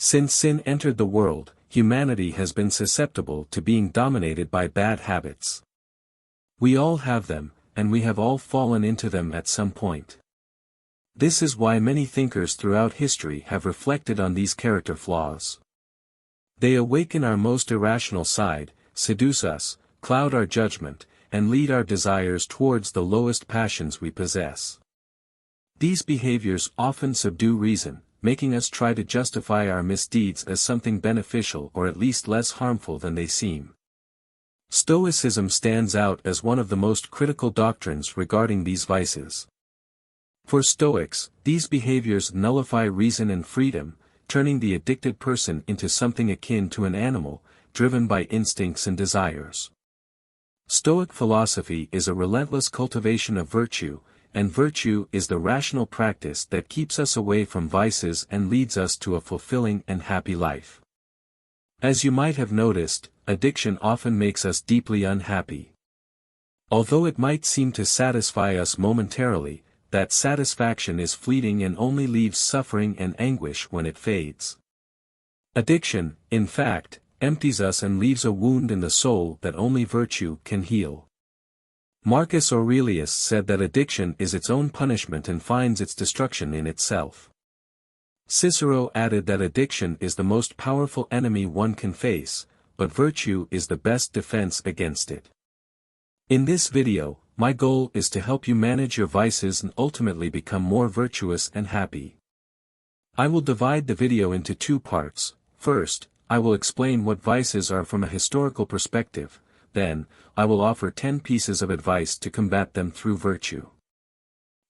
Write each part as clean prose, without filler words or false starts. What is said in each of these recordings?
Since sin entered the world, humanity has been susceptible to being dominated by bad habits. We all have them, and we have all fallen into them at some point. This is why many thinkers throughout history have reflected on these character flaws. They awaken our most irrational side, seduce us, cloud our judgment, and lead our desires towards the lowest passions we possess. These behaviors often subdue reason, making us try to justify our misdeeds as something beneficial or at least less harmful than they seem. Stoicism stands out as one of the most critical doctrines regarding these vices. For Stoics, these behaviors nullify reason and freedom, turning the addicted person into something akin to an animal, driven by instincts and desires. Stoic philosophy is a relentless cultivation of virtue, and virtue is the rational practice that keeps us away from vices and leads us to a fulfilling and happy life. As you might have noticed, addiction often makes us deeply unhappy. Although it might seem to satisfy us momentarily, that satisfaction is fleeting and only leaves suffering and anguish when it fades. Addiction, in fact, empties us and leaves a wound in the soul that only virtue can heal. Marcus Aurelius said that addiction is its own punishment and finds its destruction in itself. Cicero added that addiction is the most powerful enemy one can face, but virtue is the best defense against it. In this video, my goal is to help you manage your vices and ultimately become more virtuous and happy. I will divide the video into two parts. First, I will explain what vices are from a historical perspective, then, I will offer 10 pieces of advice to combat them through virtue.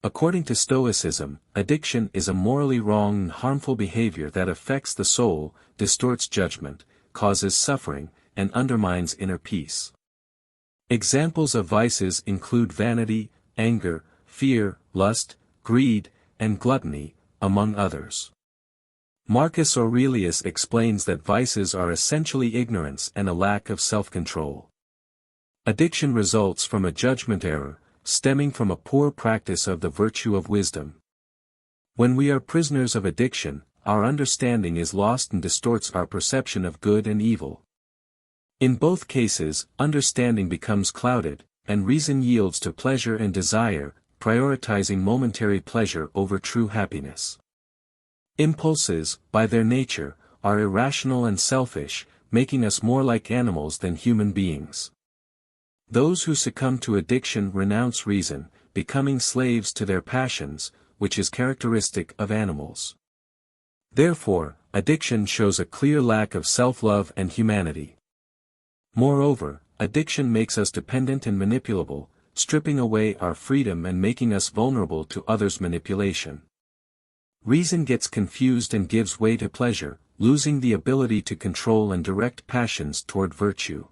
According to Stoicism, addiction is a morally wrong and harmful behavior that affects the soul, distorts judgment, causes suffering, and undermines inner peace. Examples of vices include vanity, anger, fear, lust, greed, and gluttony, among others. Marcus Aurelius explains that vices are essentially ignorance and a lack of self-control. Addiction results from a judgment error, stemming from a poor practice of the virtue of wisdom. When we are prisoners of addiction, our understanding is lost and distorts our perception of good and evil. In both cases, understanding becomes clouded, and reason yields to pleasure and desire, prioritizing momentary pleasure over true happiness. Impulses, by their nature, are irrational and selfish, making us more like animals than human beings. Those who succumb to addiction renounce reason, becoming slaves to their passions, which is characteristic of animals. Therefore, addiction shows a clear lack of self-love and humanity. Moreover, addiction makes us dependent and manipulable, stripping away our freedom and making us vulnerable to others' manipulation. Reason gets confused and gives way to pleasure, losing the ability to control and direct passions toward virtue.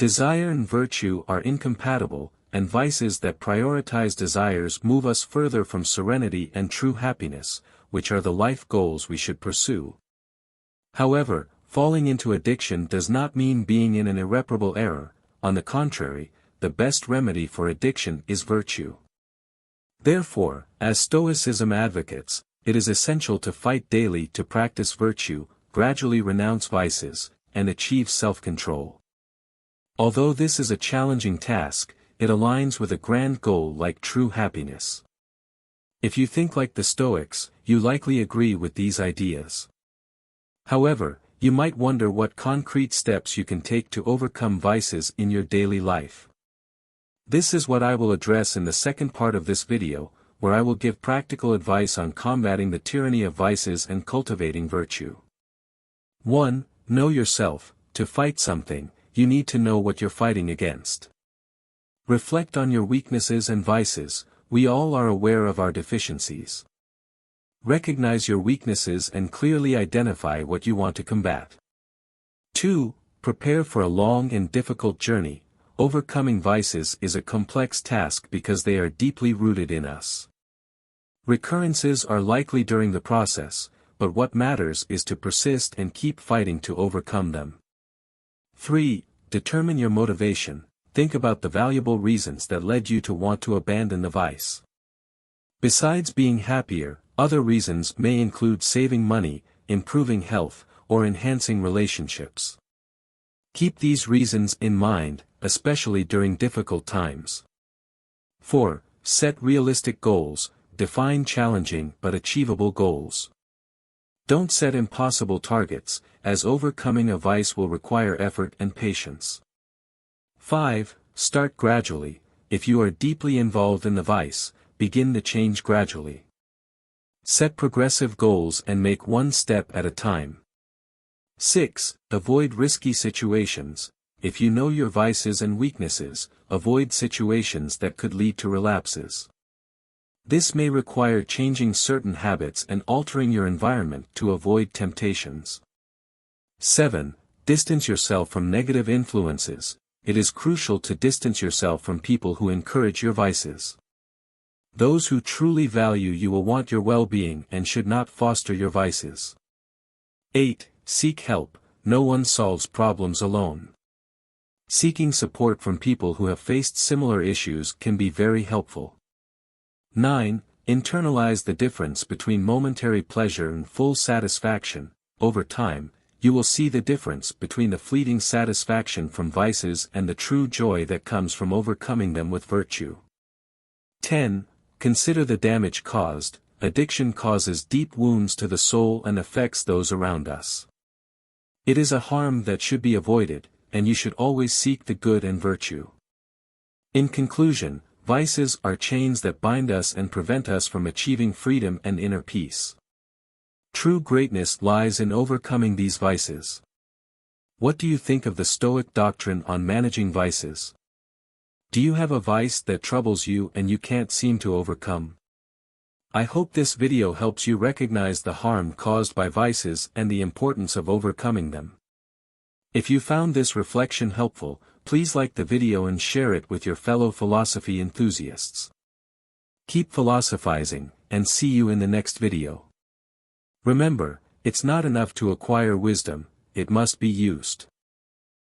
Desire and virtue are incompatible, and vices that prioritize desires move us further from serenity and true happiness, which are the life goals we should pursue. However, falling into addiction does not mean being in an irreparable error. On the contrary, the best remedy for addiction is virtue. Therefore, as Stoicism advocates, it is essential to fight daily to practice virtue, gradually renounce vices, and achieve self-control. Although this is a challenging task, it aligns with a grand goal like true happiness. If you think like the Stoics, you likely agree with these ideas. However, you might wonder what concrete steps you can take to overcome vices in your daily life. This is what I will address in the second part of this video, where I will give practical advice on combating the tyranny of vices and cultivating virtue. 1. Know yourself. To fight something, you need to know what you're fighting against. Reflect on your weaknesses and vices. We all are aware of our deficiencies. Recognize your weaknesses and clearly identify what you want to combat. 2. Prepare for a long and difficult journey. Overcoming vices is a complex task because they are deeply rooted in us. Recurrences are likely during the process, but what matters is to persist and keep fighting to overcome them. 3. Determine your motivation. Think about the valuable reasons that led you to want to abandon the vice. Besides being happier, other reasons may include saving money, improving health, or enhancing relationships. Keep these reasons in mind, especially during difficult times. 4. Set realistic goals. Define challenging but achievable goals. Don't set impossible targets, as overcoming a vice will require effort and patience. 5. Start gradually. If you are deeply involved in the vice, begin the change gradually. Set progressive goals and make one step at a time. 6. Avoid risky situations. If you know your vices and weaknesses, avoid situations that could lead to relapses. This may require changing certain habits and altering your environment to avoid temptations. 7. Distance yourself from negative influences. It is crucial to distance yourself from people who encourage your vices. Those who truly value you will want your well-being and should not foster your vices. 8. Seek help. No one solves problems alone. Seeking support from people who have faced similar issues can be very helpful. 9. Internalize the difference between momentary pleasure and full satisfaction. Over time, you will see the difference between the fleeting satisfaction from vices and the true joy that comes from overcoming them with virtue. 10. Consider the damage caused. Addiction causes deep wounds to the soul and affects those around us. It is a harm that should be avoided, and you should always seek the good and virtue. In conclusion, vices are chains that bind us and prevent us from achieving freedom and inner peace. True greatness lies in overcoming these vices. What do you think of the Stoic doctrine on managing vices? Do you have a vice that troubles you and you can't seem to overcome? I hope this video helps you recognize the harm caused by vices and the importance of overcoming them. If you found this reflection helpful, please like the video and share it with your fellow philosophy enthusiasts. Keep philosophizing, and see you in the next video. Remember, it's not enough to acquire wisdom, it must be used.